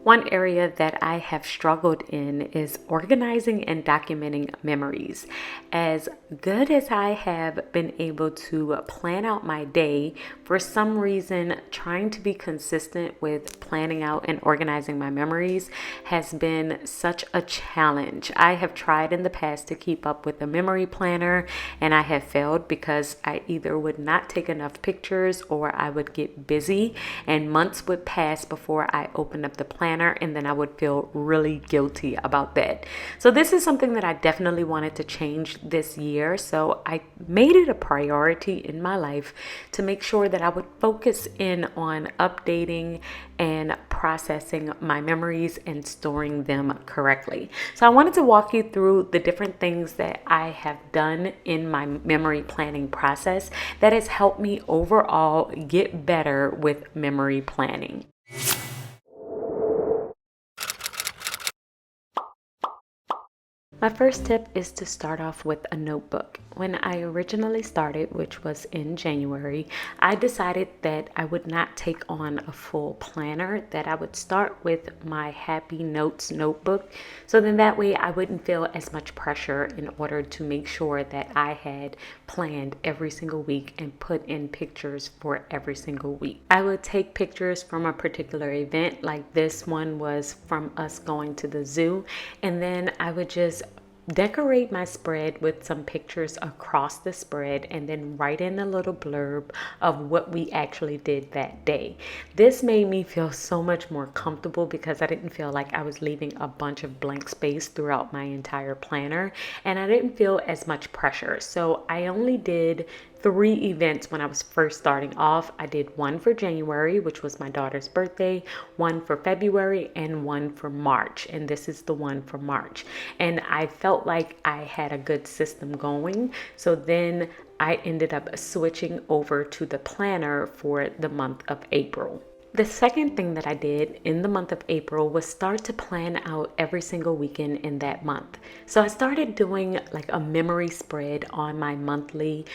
One area that I have struggled in is organizing and documenting memories. As good as I have been able to plan out my day, for some reason, trying to be consistent with planning out and organizing my memories has been such a challenge. I have tried in the past to keep up with a memory planner, and I have failed because I either would not take enough pictures or I would get busy, and months would pass before I opened up the planner, and then I would feel really guilty about that. So this is something that I definitely wanted to change this year. So I made it a priority in my life to make sure that I would focus in on updating and processing my memories and storing them correctly. So I wanted to walk you through the different things that I have done in my memory planning process that has helped me overall get better with memory planning. My first tip is to start off with a notebook. When I originally started, which was in January, I decided that I would not take on a full planner, that I would start with my Happy Notes notebook. So then that way I wouldn't feel as much pressure in order to make sure that I had planned every single week and put in pictures for every single week. I would take pictures from a particular event, like this one was from us going to the zoo, and then I would just decorate my spread with some pictures across the spread and then write in a little blurb of what we actually did that day. This made me feel so much more comfortable because I didn't feel like I was leaving a bunch of blank space throughout my entire planner, and I didn't feel as much pressure. So I only did 3 events when I was first starting off. I did one for January, which was my daughter's birthday, one for February, and one for March. And this is the one for March. And I felt like I had a good system going. So then I ended up switching over to the planner for the month of April. The second thing that I did in the month of April was start to plan out every single weekend in that month. So I started doing like a memory spread on my monthly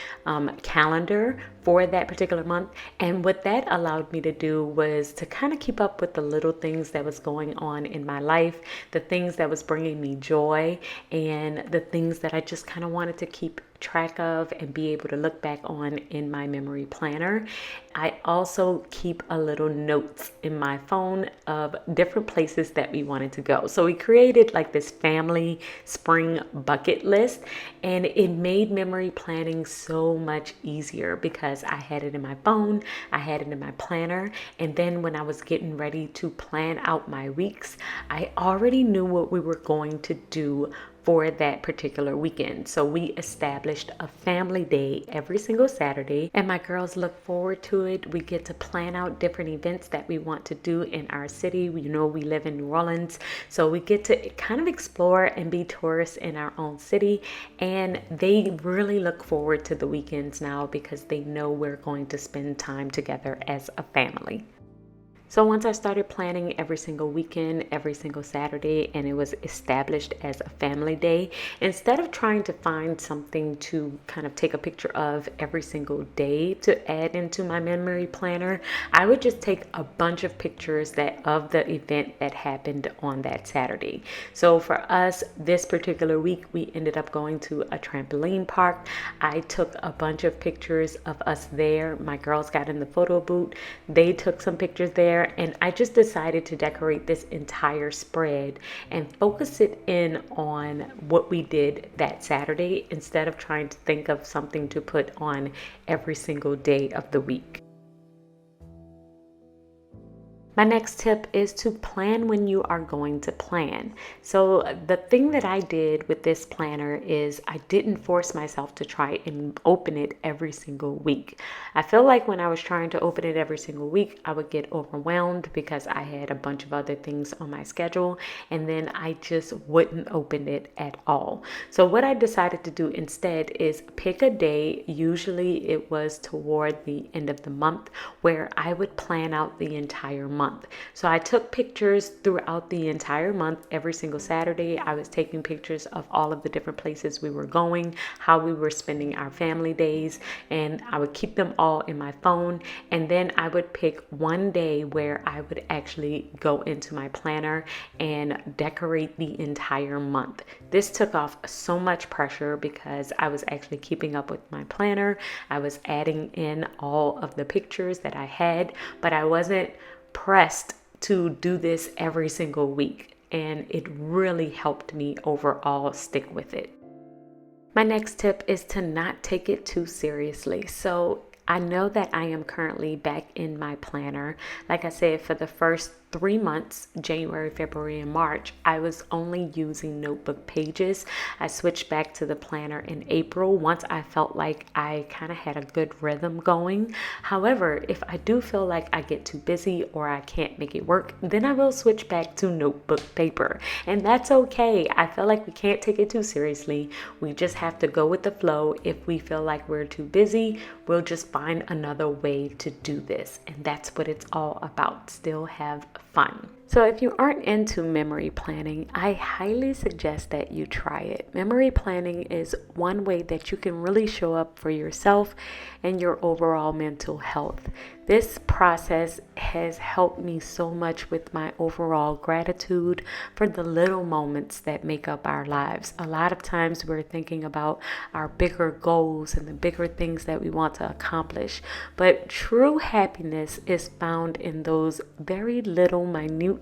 calendar for that particular month. And what that allowed me to do was to kind of keep up with the little things that was going on in my life, the things that was bringing me joy, and the things that I just kind of wanted to keep track of and be able to look back on in my memory planner. I also keep a little notes in my phone of different places that we wanted to go. So we created like this family spring bucket list, and it made memory planning so much easier because I had it in my phone, I had it in my planner, and then when I was getting ready to plan out my weeks, I already knew what we were going to do for that particular weekend. So we established a family day every single Saturday, and my girls look forward to it. We get to plan out different events that we want to do in our city. We know we live in New Orleans, so we get to kind of explore and be tourists in our own city, and they really look forward to the weekends now because they know we're going to spend time together as a family. So once I started planning every single weekend, every single Saturday, and it was established as a family day, instead of trying to find something to kind of take a picture of every single day to add into my memory planner, I would just take a bunch of pictures of the event that happened on that Saturday. So for us, this particular week, we ended up going to a trampoline park. I took a bunch of pictures of us there. My girls got in the photo booth. They took some pictures there. And I just decided to decorate this entire spread and focus it in on what we did that Saturday instead of trying to think of something to put on every single day of the week. My next tip is to plan when you are going to plan. So the thing that I did with this planner is I didn't force myself to try and open it every single week. I feel like when I was trying to open it every single week, I would get overwhelmed because I had a bunch of other things on my schedule, and then I just wouldn't open it at all. So what I decided to do instead is pick a day, usually it was toward the end of the month, where I would plan out the entire month. month. So I took pictures throughout the entire month. Every single Saturday, I was taking pictures of all of the different places we were going, how we were spending our family days, and I would keep them all in my phone. And then I would pick one day where I would actually go into my planner and decorate the entire month. This took off so much pressure because I was actually keeping up with my planner. I was adding in all of the pictures that I had, but I wasn't pressed to do this every single week. And it really helped me overall stick with it. My next tip is to not take it too seriously. So I know that I am currently back in my planner. Like I said, for the first 3 months, January, February, and March, I was only using notebook pages. I switched back to the planner in April once I felt like I kind of had a good rhythm going. However, if I do feel like I get too busy or I can't make it work, then I will switch back to notebook paper. And that's okay. I feel like we can't take it too seriously. We just have to go with the flow. If we feel like we're too busy, we'll just find another way to do this. And that's what it's all about. Still have fun. So if you aren't into memory planning, I highly suggest that you try it. Memory planning is one way that you can really show up for yourself and your overall mental health. This process has helped me so much with my overall gratitude for the little moments that make up our lives. A lot of times we're thinking about our bigger goals and the bigger things that we want to accomplish, but true happiness is found in those very little minute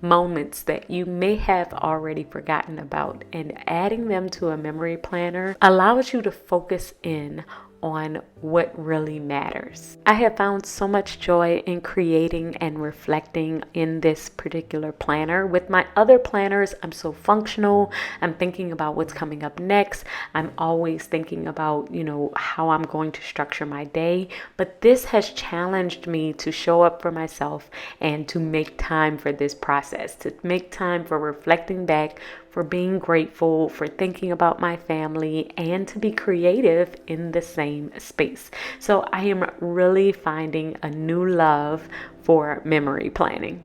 moments that you may have already forgotten about, and adding them to a memory planner allows you to focus in on what really matters. I have found so much joy in creating and reflecting in this particular planner. With my other planners, I'm so functional. I'm thinking about what's coming up next. I'm always thinking about, how I'm going to structure my day. But this has challenged me to show up for myself and to make time for this process, to make time for reflecting back, for being grateful, for thinking about my family, and to be creative in the same space. So I am really finding a new love for memory planning.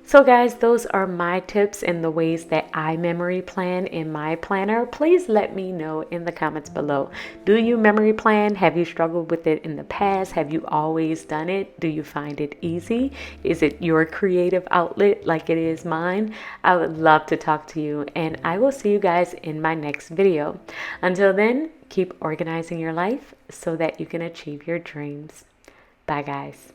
So guys, those are my tips and the ways that I memory plan in my planner. Please let me know in the comments below. Do you memory plan? Have you struggled with it in the past? Have you always done it? Do you find it easy? Is it your creative outlet like it is mine? I would love to talk to you, and I will see you guys in my next video. Until then, keep organizing your life so that you can achieve your dreams. Bye guys.